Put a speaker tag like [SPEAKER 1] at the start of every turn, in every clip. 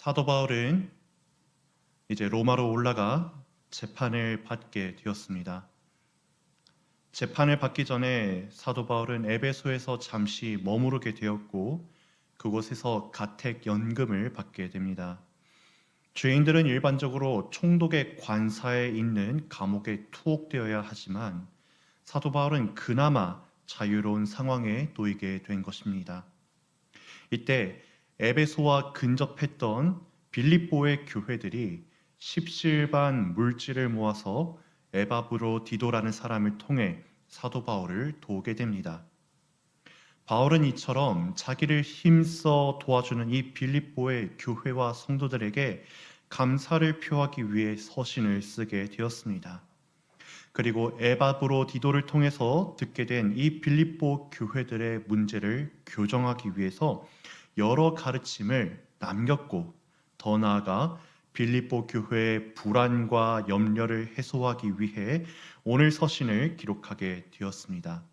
[SPEAKER 1] 사도 바울은 이제 로마로 올라가 재판을 받게 되었습니다. 재판을 받기 전에 사도 바울은 에베소에서 잠시 머무르게 되었고 그곳에서 가택 연금을 받게 됩니다. 죄인들은 일반적으로 총독의 관사에 있는 감옥에 투옥되어야 하지만 사도 바울은 그나마 자유로운 상황에 놓이게 된 것입니다. 이때 에베소와 근접했던 빌립보의 교회들이 십실반 물질을 모아서 에바브로디도라는 사람을 통해 사도 바울을 도우게 됩니다. 바울은 이처럼 자기를 힘써 도와주는 이 빌립보의 교회와 성도들에게 감사를 표하기 위해 서신을 쓰게 되었습니다. 그리고 에바브로디도를 통해서 듣게 된 이 빌립보 교회들의 문제를 교정하기 위해서 여러 가르침을 남겼고 더 나아가 빌립보 교회의 불안과 염려를 해소하기 위해 오늘 서신을 기록하게 되었습니다.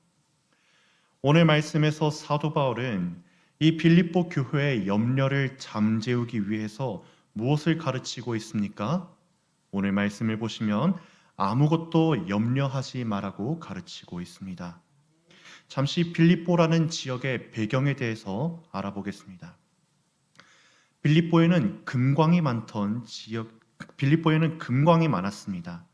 [SPEAKER 1] 오늘 말씀에서 사도 바울은 이 빌립보 교회의 염려를 잠재우기 위해서 무엇을 가르치고 있습니까? 오늘 말씀을 보시면 아무것도 염려하지 말라고 가르치고 있습니다. 잠시 빌립보라는 지역의 배경에 대해서 알아보겠습니다. 빌립보에는 금광이 많았습니다.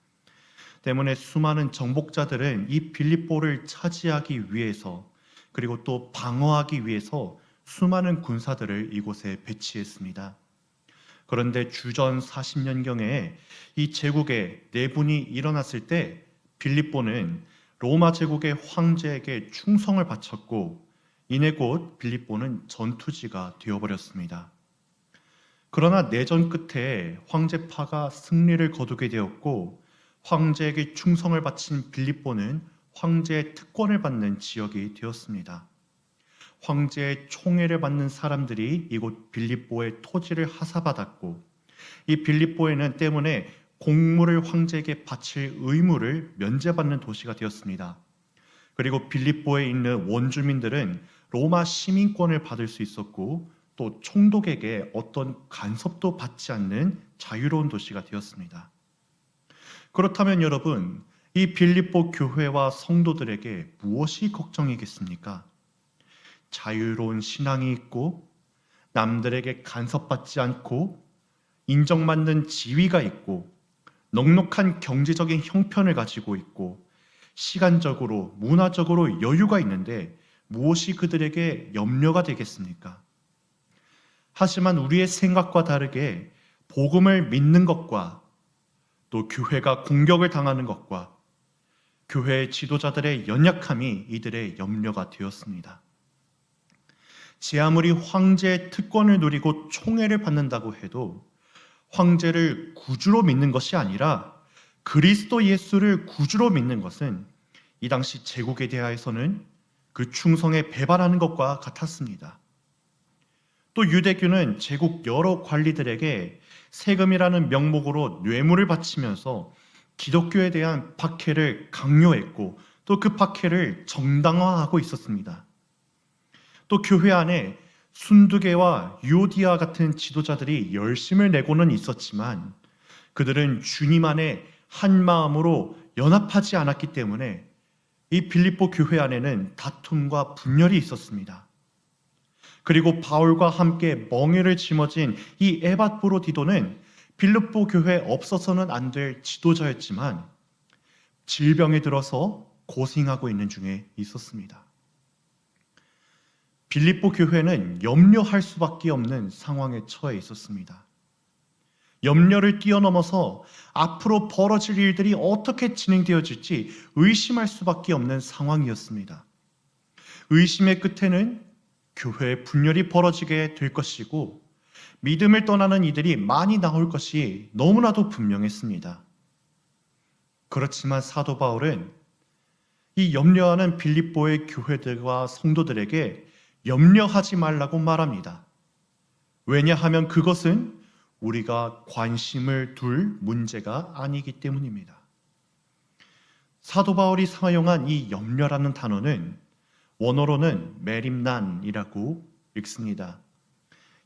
[SPEAKER 1] 때문에 수많은 정복자들은 이 빌립보를 차지하기 위해서 그리고 또 방어하기 위해서 수많은 군사들을 이곳에 배치했습니다. 그런데 주전 40년경에 이 제국의 내분이 일어났을 때 빌립보는 로마 제국의 황제에게 충성을 바쳤고 이내 곧 빌립보는 전투지가 되어버렸습니다. 그러나 내전 끝에 황제파가 승리를 거두게 되었고 황제에게 충성을 바친 빌립보는 황제의 특권을 받는 지역이 되었습니다. 황제의 총애를 받는 사람들이 이곳 빌립보의 토지를 하사받았고 이 빌립보에는 때문에 공물을 황제에게 바칠 의무를 면제받는 도시가 되었습니다. 그리고 빌립보에 있는 원주민들은 로마 시민권을 받을 수 있었고 또 총독에게 어떤 간섭도 받지 않는 자유로운 도시가 되었습니다. 그렇다면 여러분, 이 빌립보 교회와 성도들에게 무엇이 걱정이겠습니까? 자유로운 신앙이 있고 남들에게 간섭받지 않고 인정받는 지위가 있고 넉넉한 경제적인 형편을 가지고 있고 시간적으로 문화적으로 여유가 있는데 무엇이 그들에게 염려가 되겠습니까? 하지만 우리의 생각과 다르게 복음을 믿는 것과 또 교회가 공격을 당하는 것과 교회의 지도자들의 연약함이 이들의 염려가 되었습니다. 제 아무리 황제의 특권을 누리고 총애를 받는다고 해도 황제를 구주로 믿는 것이 아니라 그리스도 예수를 구주로 믿는 것은 이 당시 제국에 대하여서는 그 충성에 배반하는 것과 같았습니다. 또 유대교는 제국 여러 관리들에게 세금이라는 명목으로 뇌물을 바치면서 기독교에 대한 박해를 강요했고 또 그 박해를 정당화하고 있었습니다. 또 교회 안에 순두계와 유오디아 같은 지도자들이 열심을 내고는 있었지만 그들은 주님 안에 한 마음으로 연합하지 않았기 때문에 이 빌립보 교회 안에는 다툼과 분열이 있었습니다. 그리고 바울과 함께 멍에를 짊어진 이 에바브로디도는 빌립보 교회에 없어서는 안 될 지도자였지만 질병에 들어서 고생하고 있는 중에 있었습니다. 빌립보 교회는 염려할 수밖에 없는 상황에 처해 있었습니다. 염려를 뛰어넘어서 앞으로 벌어질 일들이 어떻게 진행되어질지 의심할 수밖에 없는 상황이었습니다. 의심의 끝에는 교회의 분열이 벌어지게 될 것이고 믿음을 떠나는 이들이 많이 나올 것이 너무나도 분명했습니다. 그렇지만 사도 바울은 이 염려하는 빌립보의 교회들과 성도들에게 염려하지 말라고 말합니다. 왜냐하면 그것은 우리가 관심을 둘 문제가 아니기 때문입니다. 사도 바울이 사용한 이 염려라는 단어는 원어로는 메림난이라고 읽습니다.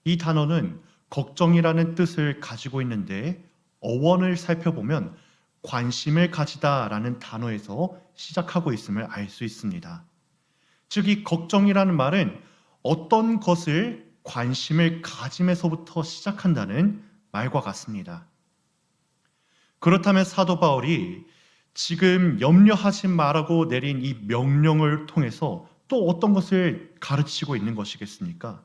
[SPEAKER 1] 이 단어는 걱정이라는 뜻을 가지고 있는데 어원을 살펴보면 관심을 가지다라는 단어에서 시작하고 있음을 알 수 있습니다. 즉, 이 걱정이라는 말은 어떤 것을 관심을 가짐에서부터 시작한다는 말과 같습니다. 그렇다면 사도 바울이 지금 염려하지 말라고 내린 이 명령을 통해서 또 어떤 것을 가르치고 있는 것이겠습니까?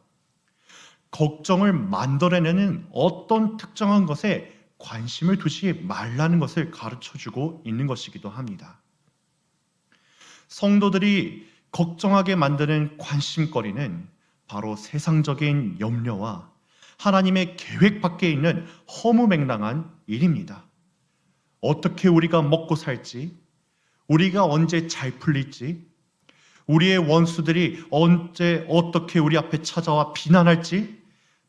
[SPEAKER 1] 걱정을 만들어내는 어떤 특정한 것에 관심을 두지 말라는 것을 가르쳐주고 있는 것이기도 합니다. 성도들이 걱정하게 만드는 관심거리는 바로 세상적인 염려와 하나님의 계획 밖에 있는 허무맹랑한 일입니다. 어떻게 우리가 먹고 살지, 우리가 언제 잘 풀릴지, 우리의 원수들이 언제 어떻게 우리 앞에 찾아와 비난할지,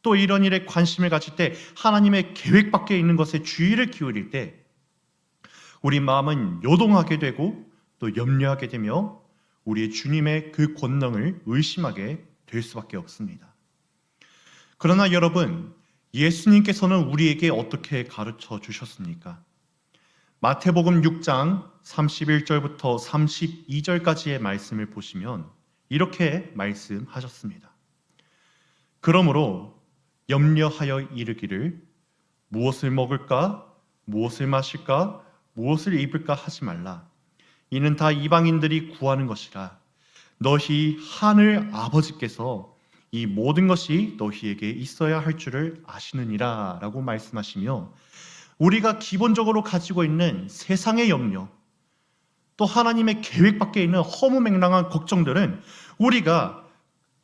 [SPEAKER 1] 또 이런 일에 관심을 가질 때 하나님의 계획 밖에 있는 것에 주의를 기울일 때 우리 마음은 요동하게 되고 또 염려하게 되며 우리의 주님의 그 권능을 의심하게 될 수밖에 없습니다. 그러나 여러분, 예수님께서는 우리에게 어떻게 가르쳐 주셨습니까? 마태복음 6장 31절부터 32절까지의 말씀을 보시면 이렇게 말씀하셨습니다. 그러므로 염려하여 이르기를 무엇을 먹을까, 무엇을 마실까, 무엇을 입을까 하지 말라. 이는 다 이방인들이 구하는 것이라. 너희 하늘 아버지께서 이 모든 것이 너희에게 있어야 할 줄을 아시느니라 라고 말씀하시며, 우리가 기본적으로 가지고 있는 세상의 염려, 또 하나님의 계획 밖에 있는 허무맹랑한 걱정들은 우리가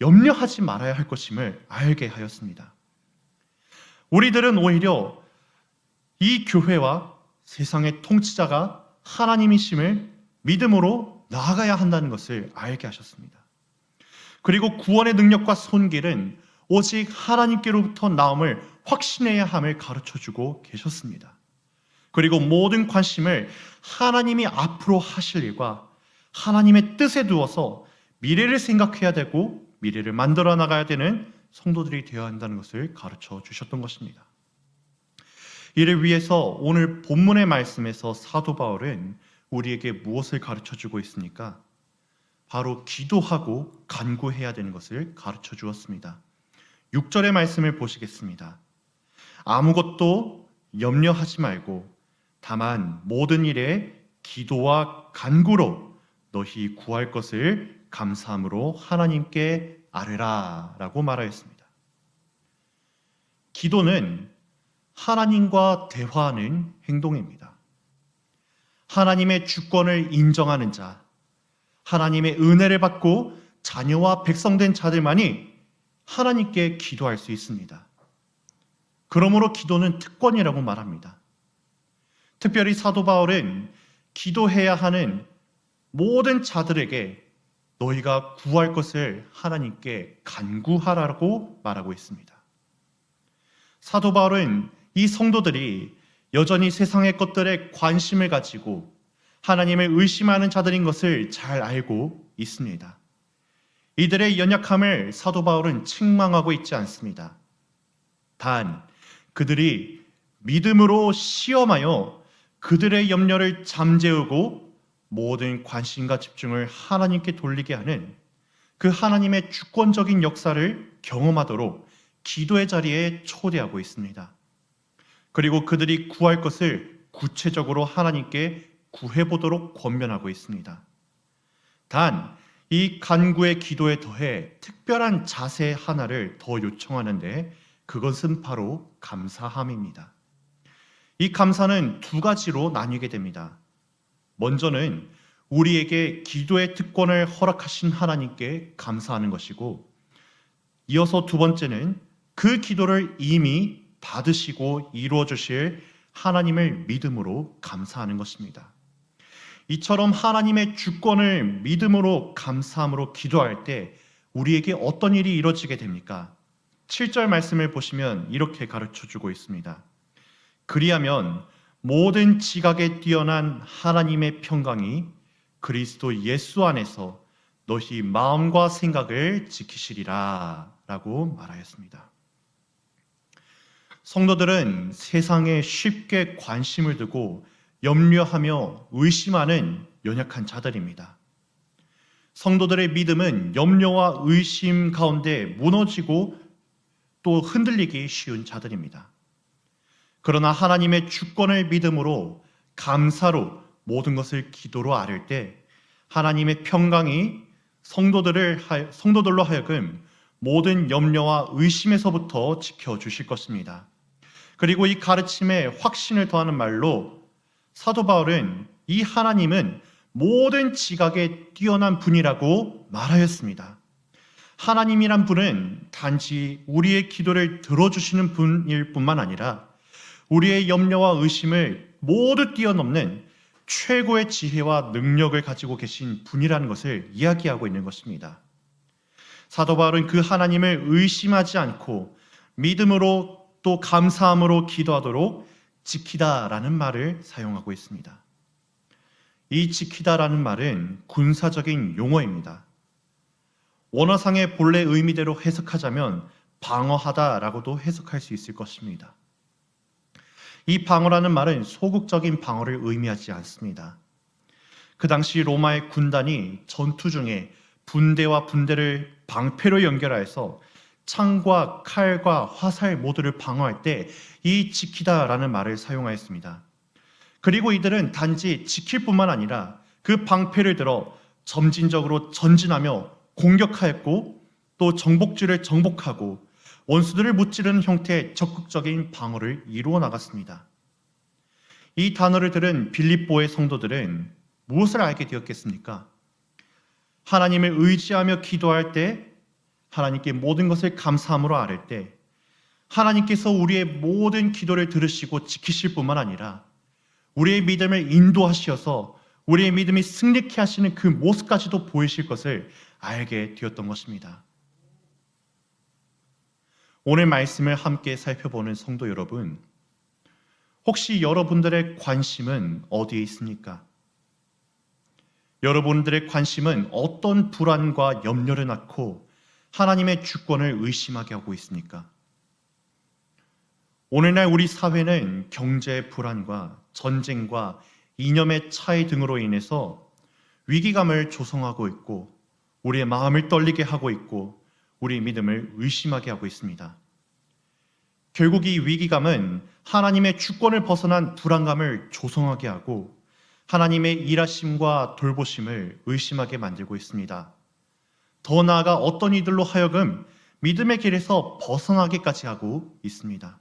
[SPEAKER 1] 염려하지 말아야 할 것임을 알게 하였습니다. 우리들은 오히려 이 교회와 세상의 통치자가 하나님이심을 믿음으로 나아가야 한다는 것을 알게 하셨습니다. 그리고 구원의 능력과 손길은 오직 하나님께로부터 나옴을 확신해야 함을 가르쳐주고 계셨습니다. 그리고 모든 관심을 하나님이 앞으로 하실 일과 하나님의 뜻에 두어서 미래를 생각해야 되고 미래를 만들어 나가야 되는 성도들이 되어야 한다는 것을 가르쳐 주셨던 것입니다. 이를 위해서 오늘 본문의 말씀에서 사도 바울은 우리에게 무엇을 가르쳐 주고 있습니까? 바로 기도하고 간구해야 되는 것을 가르쳐 주었습니다. 6절의 말씀을 보시겠습니다. 아무것도 염려하지 말고 다만 모든 일에 기도와 간구로 너희 구할 것을 감사함으로 하나님께 아뢰라 라고 말하였습니다. 기도는 하나님과 대화하는 행동입니다. 하나님의 주권을 인정하는 자, 하나님의 은혜를 받고 자녀와 백성된 자들만이 하나님께 기도할 수 있습니다. 그러므로 기도는 특권이라고 말합니다. 특별히 사도 바울은 기도해야 하는 모든 자들에게 너희가 구할 것을 하나님께 간구하라고 말하고 있습니다. 사도 바울은 이 성도들이 여전히 세상의 것들에 관심을 가지고 하나님을 의심하는 자들인 것을 잘 알고 있습니다. 이들의 연약함을 사도 바울은 책망하고 있지 않습니다. 단 그들이 믿음으로 시험하여 그들의 염려를 잠재우고 모든 관심과 집중을 하나님께 돌리게 하는 그 하나님의 주권적인 역사를 경험하도록 기도의 자리에 초대하고 있습니다. 그리고 그들이 구할 것을 구체적으로 하나님께 구해보도록 권면하고 있습니다. 단, 이 간구의 기도에 더해 특별한 자세 하나를 더 요청하는데 그것은 바로 감사함입니다. 이 감사는 두 가지로 나뉘게 됩니다. 먼저는 우리에게 기도의 특권을 허락하신 하나님께 감사하는 것이고, 이어서 두 번째는 그 기도를 이미 받으시고 이루어 주실 하나님을 믿음으로 감사하는 것입니다. 이처럼 하나님의 주권을 믿음으로 감사함으로 기도할 때 우리에게 어떤 일이 이루어지게 됩니까? 7절 말씀을 보시면 이렇게 가르쳐주고 있습니다. 그리하면 모든 지각에 뛰어난 하나님의 평강이 그리스도 예수 안에서 너희 마음과 생각을 지키시리라 라고 말하였습니다. 성도들은 세상에 쉽게 관심을 두고 염려하며 의심하는 연약한 자들입니다. 성도들의 믿음은 염려와 의심 가운데 무너지고 또 흔들리기 쉬운 자들입니다. 그러나 하나님의 주권을 믿음으로 감사로 모든 것을 기도로 아뢰 때 하나님의 평강이 성도들로 하여금 모든 염려와 의심에서부터 지켜주실 것입니다. 그리고 이 가르침에 확신을 더하는 말로 사도 바울은 이 하나님은 모든 지각에 뛰어난 분이라고 말하였습니다. 하나님이란 분은 단지 우리의 기도를 들어주시는 분일 뿐만 아니라 우리의 염려와 의심을 모두 뛰어넘는 최고의 지혜와 능력을 가지고 계신 분이라는 것을 이야기하고 있는 것입니다. 사도 바울은 그 하나님을 의심하지 않고 믿음으로 또 감사함으로 기도하도록 지키다라는 말을 사용하고 있습니다. 이 지키다라는 말은 군사적인 용어입니다. 원어상의 본래 의미대로 해석하자면 방어하다라고도 해석할 수 있을 것입니다. 이 방어라는 말은 소극적인 방어를 의미하지 않습니다. 그 당시 로마의 군단이 전투 중에 분대와 분대를 방패로 연결하여서 창과 칼과 화살 모두를 방어할 때 이 지키다라는 말을 사용하였습니다. 그리고 이들은 단지 지킬 뿐만 아니라 그 방패를 들어 점진적으로 전진하며 공격하였고 또 정복지를 정복하고 원수들을 무찌르는 형태의 적극적인 방어를 이루어 나갔습니다. 이 단어를 들은 빌립보의 성도들은 무엇을 알게 되었겠습니까? 하나님을 의지하며 기도할 때, 하나님께 모든 것을 감사함으로 아뢰 때 하나님께서 우리의 모든 기도를 들으시고 지키실 뿐만 아니라 우리의 믿음을 인도하시어서 우리의 믿음이 승리케 하시는 그 모습까지도 보이실 것을 알게 되었던 것입니다. 오늘 말씀을 함께 살펴보는 성도 여러분, 혹시 여러분들의 관심은 어디에 있습니까? 여러분들의 관심은 어떤 불안과 염려를 낳고 하나님의 주권을 의심하게 하고 있습니까? 오늘날 우리 사회는 경제 불안과 전쟁과 이념의 차이 등으로 인해서 위기감을 조성하고 있고 우리의 마음을 떨리게 하고 있고 우리의 믿음을 의심하게 하고 있습니다. 결국 이 위기감은 하나님의 주권을 벗어난 불안감을 조성하게 하고 하나님의 일하심과 돌보심을 의심하게 만들고 있습니다. 더 나아가 어떤 이들로 하여금 믿음의 길에서 벗어나게까지 하고 있습니다.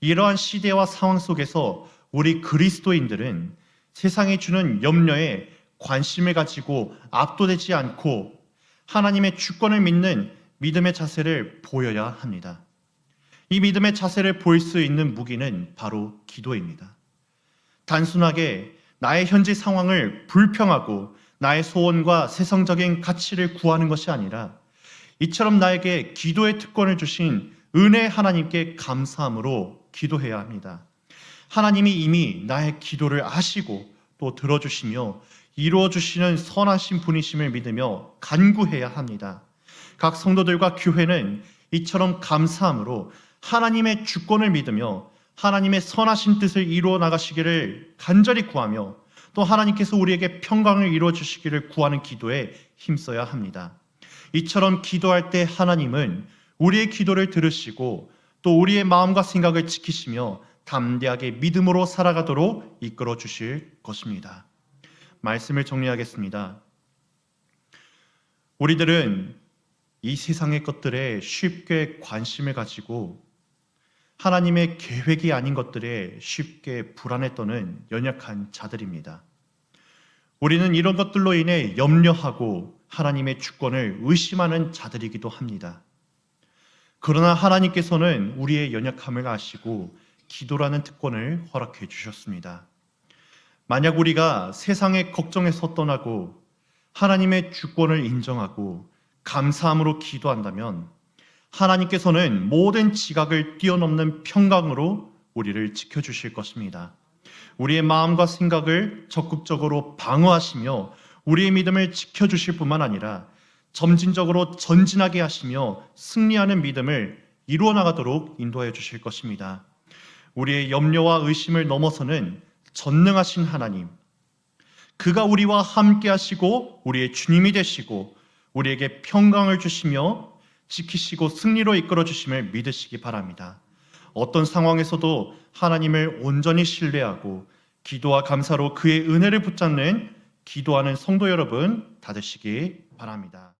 [SPEAKER 1] 이러한 시대와 상황 속에서 우리 그리스도인들은 세상이 주는 염려에 관심을 가지고 압도되지 않고 하나님의 주권을 믿는 믿음의 자세를 보여야 합니다. 이 믿음의 자세를 보일 수 있는 무기는 바로 기도입니다. 단순하게 나의 현재 상황을 불평하고 나의 소원과 세상적인 가치를 구하는 것이 아니라 이처럼 나에게 기도의 특권을 주신 은혜 하나님께 감사함으로 기도해야 합니다. 하나님이 이미 나의 기도를 아시고 또 들어주시며 이루어주시는 선하신 분이심을 믿으며 간구해야 합니다. 각 성도들과 교회는 이처럼 감사함으로 하나님의 주권을 믿으며 하나님의 선하신 뜻을 이루어 나가시기를 간절히 구하며 또 하나님께서 우리에게 평강을 이루어 주시기를 구하는 기도에 힘써야 합니다. 이처럼 기도할 때 하나님은 우리의 기도를 들으시고 또 우리의 마음과 생각을 지키시며 담대하게 믿음으로 살아가도록 이끌어 주실 것입니다. 말씀을 정리하겠습니다. 우리들은 이 세상의 것들에 쉽게 관심을 가지고 하나님의 계획이 아닌 것들에 쉽게 불안에 떠는 연약한 자들입니다. 우리는 이런 것들로 인해 염려하고 하나님의 주권을 의심하는 자들이기도 합니다. 그러나 하나님께서는 우리의 연약함을 아시고 기도라는 특권을 허락해 주셨습니다. 만약 우리가 세상의 걱정에서 떠나고 하나님의 주권을 인정하고 감사함으로 기도한다면 하나님께서는 모든 지각을 뛰어넘는 평강으로 우리를 지켜주실 것입니다. 우리의 마음과 생각을 적극적으로 방어하시며 우리의 믿음을 지켜주실 뿐만 아니라 점진적으로 전진하게 하시며 승리하는 믿음을 이루어 나가도록 인도하여 주실 것입니다. 우리의 염려와 의심을 넘어서는 전능하신 하나님, 그가 우리와 함께 하시고 우리의 주님이 되시고 우리에게 평강을 주시며 지키시고 승리로 이끌어 주심을 믿으시기 바랍니다. 어떤 상황에서도 하나님을 온전히 신뢰하고 기도와 감사로 그의 은혜를 붙잡는 기도하는 성도 여러분 다 되시기 바랍니다.